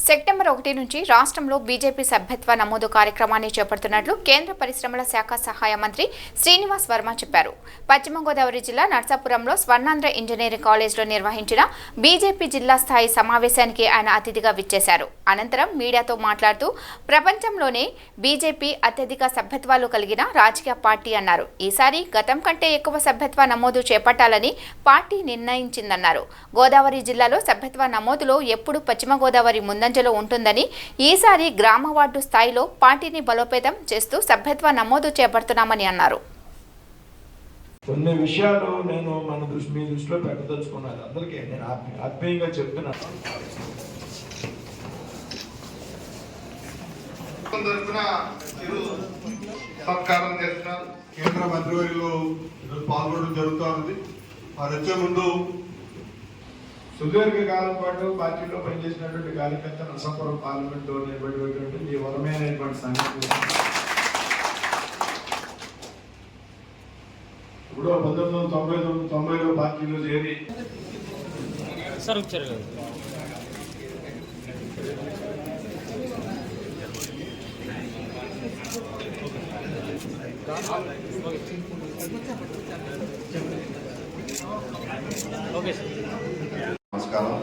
September 1 నుంచి రాష్ట్రంలో BJP సభ్యత్వ నమోదు కార్యక్రమాన్ని చేపడుతున్నట్లు కేంద్ర పరిశ్రమల శాఖ సహాయ మంత్రి శ్రీనివాస్ వర్మ చెప్పారు. పశ్చిమ గోదావరి జిల్లా నర్సాపురంలో స్వర్ణాంధ్ర ఇంజనీరింగ్ కాలేజ్లో నిర్వహించిన బీజేపీ జిల్లా స్థాయి సమావేశానికి ఆయన అతిథిగా విచ్చేశారు. అనంతరం మీడియాతో మాట్లాడుతూ ప్రపంచంలోనే బీజేపీ అత్యధిక సభ్యత్వాలు కలిగిన రాజకీయ పార్టీ అన్నారు. ఈసారి గతం కంటే ఎక్కువ సభ్యత్వ నమోదు చేపట్టాలని పార్టీ నిర్ణయించిందన్నారు. గోదావరి జిల్లాలో సభ్యత్వ నమోదులో ఎప్పుడు పశ్చిమ గోదావరి ముందంజలో ఉంటుందని, ఈసారి గ్రామ వార్డు స్థాయిలో పార్టీని బలోపేతం చేస్తూ సభ్యత్వ నమోదు చేపడుతున్నామని అన్నారు. కొన్ని విషయాలు నేను మీ దృష్టిలో పెట్టదలుచుకున్నాను. అందరికీ నేను ఆత్మీయంగా చెప్తున్నాను. సత్కారం చేస్తున్నారు. కేంద్ర మంత్రివర్యులు పాల్గొనడం జరుగుతోంది. వారు వచ్చే ముందు సుదీర్ఘకాలం పాటు పార్టీలో పనిచేసినటువంటి కార్యకర్త నర్సాపురం పార్లమెంట్ నిలబడినటువంటి ఈ వరమైనటువంటి సంగతి ఇప్పుడు 1990లో పార్టీలో చేరి నమస్కారం.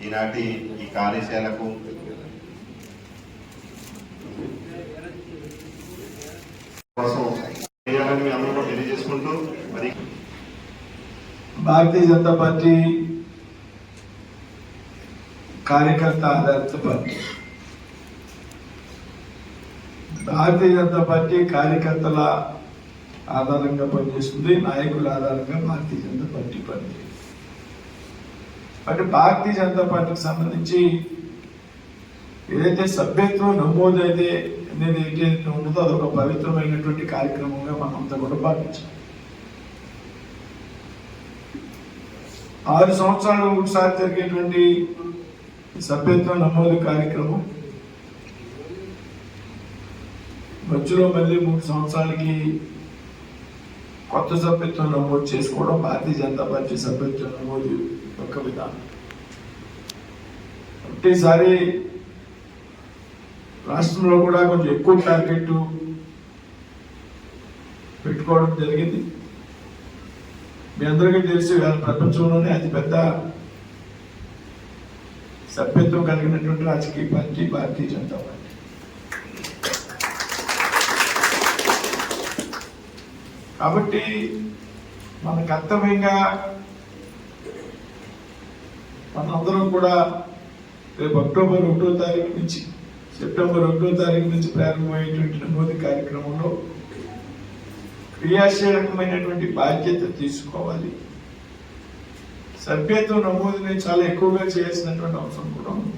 ఈనాటి ఈ కార్యశాలకు కోసం అందరూ తెలియజేసుకుంటూ మరి భారతీయ జనతా పార్టీ కార్యకర్త ఆధారిత పార్టీ. భారతీయ జనతా పార్టీ కార్యకర్తల ఆధారంగా పనిచేస్తుంది, నాయకుల ఆధారంగా భారతీయ జనతా పార్టీ పనిచేస్తుంది. అంటే భారతీయ జనతా పార్టీకి సంబంధించి ఏదైతే సభ్యత్వం నమోదు అయితే అనేది ఏదైతే ఉంటుందో అదొక పవిత్రమైనటువంటి కార్యక్రమంగా మనం అంతా కూడా పాటించాం. 6 సంవత్సరాలు ఒకసారి జరిగేటువంటి సభ్యత్వ నమోదు కార్యక్రమం మధ్యలో మళ్ళీ 3 సంవత్సరాలకి కొత్త సభ్యత్వం నమోదు చేసుకోవడం భారతీయ జనతా పార్టీ సభ్యత్వ నమోదు ఒక విధానం. ఒకటేసారి రాష్ట్రంలో కూడా కొంచెం ఎక్కువ టార్గెట్ పెట్టుకోవడం జరిగింది. మీ అందరికీ తెలిసి ప్రపంచంలోనే అతిపెద్ద సభ్యత్వం కలిగినటువంటి రాజకీయ పార్టీ భారతీయ జనతా పార్టీ. కాబట్టి మన కర్తవ్యంగా మనందరం కూడా రేపు అక్టోబర్ 1వ తారీఖు నుంచి సెప్టెంబర్ 1వ తారీఖు నుంచి ప్రారంభమయ్యేటువంటి నమోదు కార్యక్రమంలో క్రియాశీలకమైనటువంటి బాధ్యత తీసుకోవాలి. సభ్యత్వ నమోదుని చాలా ఎక్కువగా చేయాల్సినటువంటి అవసరం కూడా ఉంది.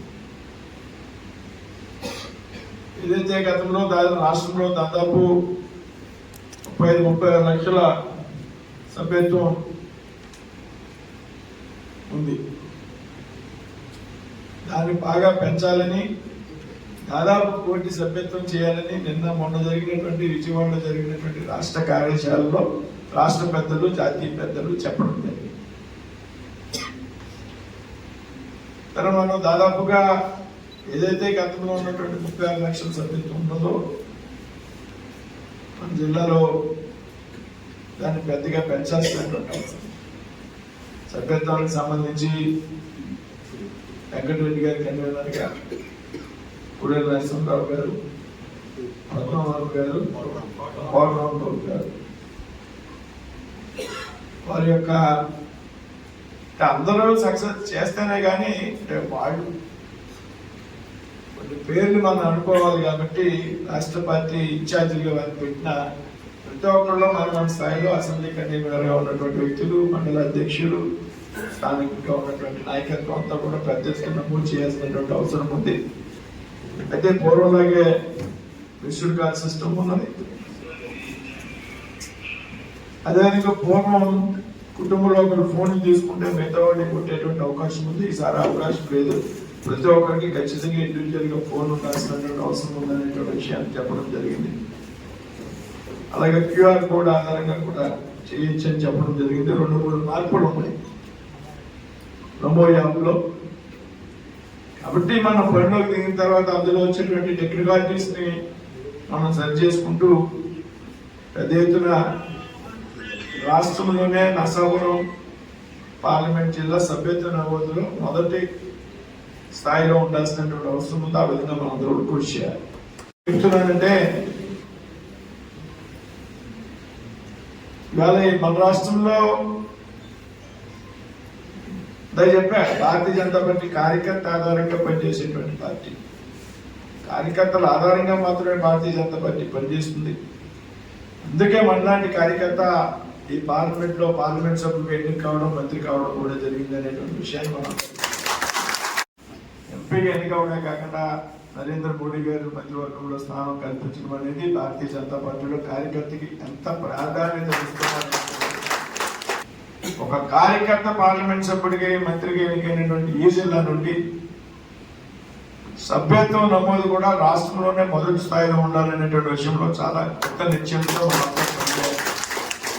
ఏదైతే గతంలో రాష్ట్రంలో దాదాపు 35-36 లక్షల సభ్యత్వం ఉంది, దాన్ని బాగా పెంచాలని, దాదాపు 1 కోటి సభ్యత్వం చేయాలని మొన్న జరిగినటువంటి విజయవాడలో జరిగినటువంటి రాష్ట్ర కార్యశాలలో రాష్ట్ర పెద్దలు, జాతీయ పెద్దలు చెప్పడం జరిగింది. తర్వాత మనం దాదాపుగా ఏదైతే గతంలో ఉన్నటువంటి 36 లక్షల సభ్యత్వం ఉన్నదో మన జిల్లాలో దాన్ని పెద్దగా పెంచాల్సినటువంటి అవసరం. సభ్యత్వానికి సంబంధించి వెంకటరెడ్డి గారి కన్వీనర్గా పుడేల నరసింహరావు గారు, పద్మనాభరావు గారు, కోటరామరావు గారు, వారి యొక్క అందరూ సక్సెస్ చేస్తేనే కానీ వాళ్ళు కొన్ని పేర్లు మనం అనుకోవాలి. కాబట్టి రాష్ట్ర పార్టీ ఇన్ఛార్జిగా వారిని పెట్టిన ప్రతి ఒక్కరిలో మన స్థాయిలో అసెంబ్లీ కన్వీనర్గా ఉన్నటువంటి వ్యక్తులు, మండల అధ్యక్షులు, స్థానికంగా ఉన్నటువంటి నాయకత్వం అంతా కూడా పెద్ద ఎత్తున నమోదు చేయాల్సినటువంటి అవసరం ఉంది. అయితే పూర్వంలాగే మిస్డ్ కాల్ సిస్టమ్ ఉన్నది. అదేవిధంగా పూర్వం కుటుంబంలో ఒకరు ఫోన్ తీసుకుంటే మిగతా వాడిని కొట్టేటువంటి అవకాశం ఉంది. ఈసారి అవకాశం లేదు. ప్రతి ఒక్కరికి ఖచ్చితంగా ఇండివిజువల్గా ఫోన్ ఉండాల్సినటువంటి అవసరం ఉందనేటువంటి విషయాన్ని చెప్పడం జరిగింది. అలాగే క్యూఆర్ కోడ్ ఆధారంగా కూడా చేయొచ్చని చెప్పడం జరిగింది. 2-3 మార్పులు ఉన్నాయి. నమో యాప్లో కాబట్టి మనం బరిలోకి దిగిన తర్వాత అందులో వచ్చేటువంటి టెక్నికాలిటీస్ని మనం సరి చేసుకుంటూ పెద్ద ఎత్తున రాష్ట్రంలోనే నర్సాపురం పార్లమెంట్ జిల్లా సభ్యత్వ నమోదులో మొదటి స్థాయిలో ఉండాల్సినటువంటి అవసరం ఉంది. ఆ విధంగా మనం అందరూ కృషి చేయాలి. చెప్తున్నానంటే ఇవాళ మన రాష్ట్రంలో చెప్పారు భారతీయ జనతా పార్టీ కార్యకర్త ఆధారంగా పనిచేసేటువంటి పార్టీ. కార్యకర్తల ఆధారంగా మాత్రమే భారతీయ జనతా పార్టీ పనిచేస్తుంది. అందుకే మనలాంటి కార్యకర్త ఈ పార్లమెంట్ సభ్యులు ఎన్నిక కావడం, మంత్రి కావడం కూడా జరిగింది అనేటువంటి విషయాన్ని మనం ఎంపీగా ఎన్నికవడమే కాకుండా నరేంద్ర మోడీ గారు మంత్రివర్గంలో స్థానం కల్పించడం అనేది భారతీయ జనతా పార్టీలో కార్యకర్తకి ఎంత ప్రాధాన్యత ఇస్తున్నారు. ఒక కార్యకర్త పార్లమెంట్ సభ్యుడిగా మంత్రిగా ఎన్నికైనటువంటి ఈ జిల్లా నుండి సభ్యత్వం నమోదు కూడా రాష్ట్రంలోనే మొదటి స్థాయిలో ఉండాలనేటువంటి విషయంలో చాలా కొత్త నిశ్చయంతో